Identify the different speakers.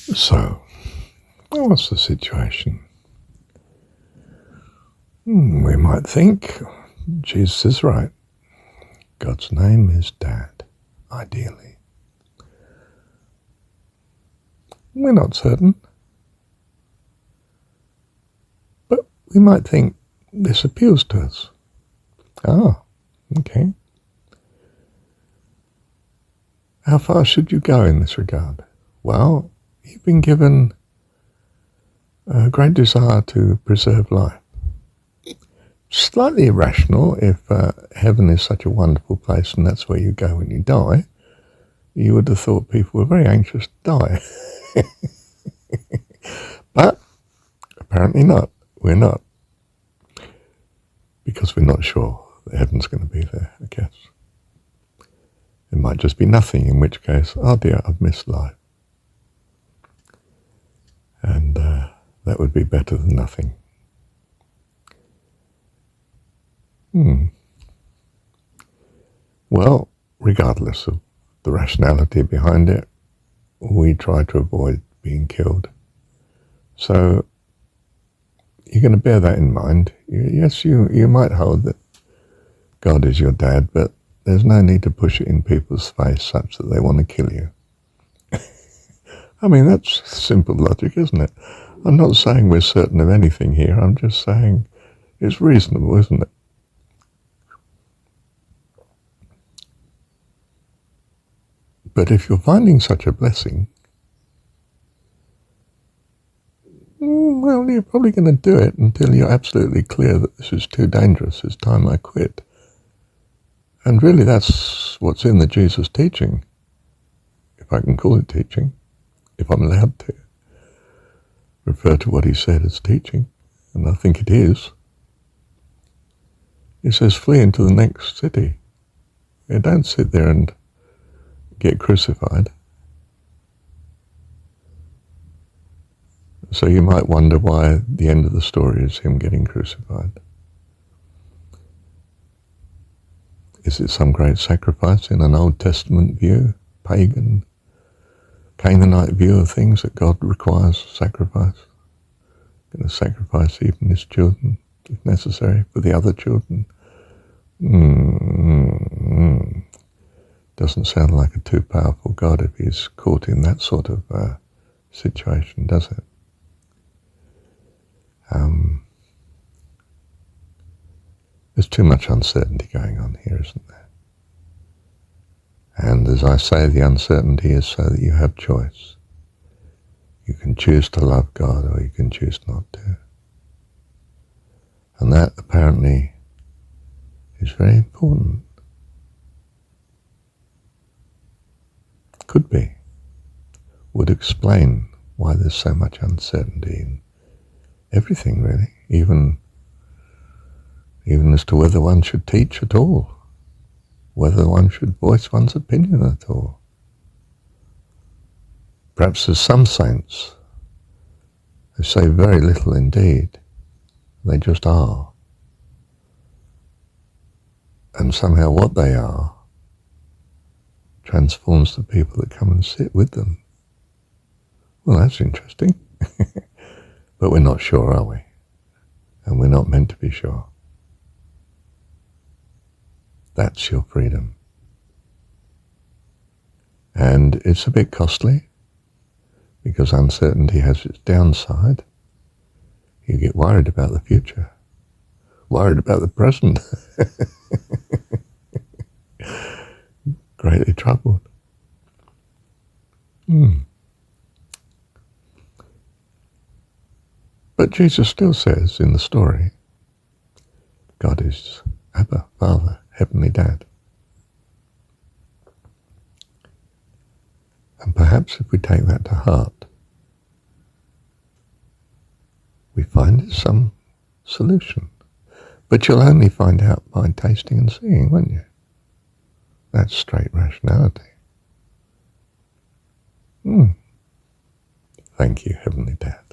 Speaker 1: So, what's the situation? We might think Jesus is right. God's name is Dad, ideally. We're not certain. But we might think this appeals to us. Ah, okay. How far should you go in this regard? Well, you've been given a great desire to preserve life. Slightly irrational if heaven is such a wonderful place and that's where you go when you die. You would have thought people were very anxious to die. But apparently not. We're not. Because we're not sure that heaven's going to be there, I guess. It might just be nothing, in which case, oh dear, I've missed life. And that would be better than nothing. Well, regardless of the rationality behind it, we try to avoid being killed. So you're going to bear that in mind. Yes, you might hold that God is your dad, but there's no need to push it in people's face such that they want to kill you. I mean, that's simple logic, isn't it? I'm not saying we're certain of anything here. I'm just saying it's reasonable, isn't it? But if you're finding such a blessing, well, you're probably going to do it until you're absolutely clear that this is too dangerous. It's time I quit. And really that's what's in the Jesus teaching, if I can call it teaching, if I'm allowed to refer to what he said as teaching, and I think it is. He says, flee into the next city. You don't sit there and get crucified. So you might wonder why the end of the story is him getting crucified. Is it some great sacrifice in an Old Testament view, pagan, Canaanite view of things that God requires sacrifice? Going to sacrifice even his children, if necessary, for the other children? Doesn't sound like a too powerful God if he's caught in that sort of situation, does it? There's too much uncertainty going on here, isn't there? And as I say, the uncertainty is so that you have choice. You can choose to love God or you can choose not to. And that apparently is very important. Could be. Would explain why there's so much uncertainty in everything, really, even as to whether one should teach at all, whether one should voice one's opinion at all. Perhaps there's some saints who say very little indeed. They just are. And somehow what they are transforms the people that come and sit with them. Well, that's interesting. But we're not sure, are we? And we're not meant to be sure. That's your freedom. And it's a bit costly, because uncertainty has its downside. You get worried about the future, worried about the present, greatly troubled. But Jesus still says in the story, God is Abba, Father, Heavenly Dad. And perhaps if we take that to heart, we find some solution. But you'll only find out by tasting and seeing, won't you? That's straight rationality. Thank you, Heavenly Dad.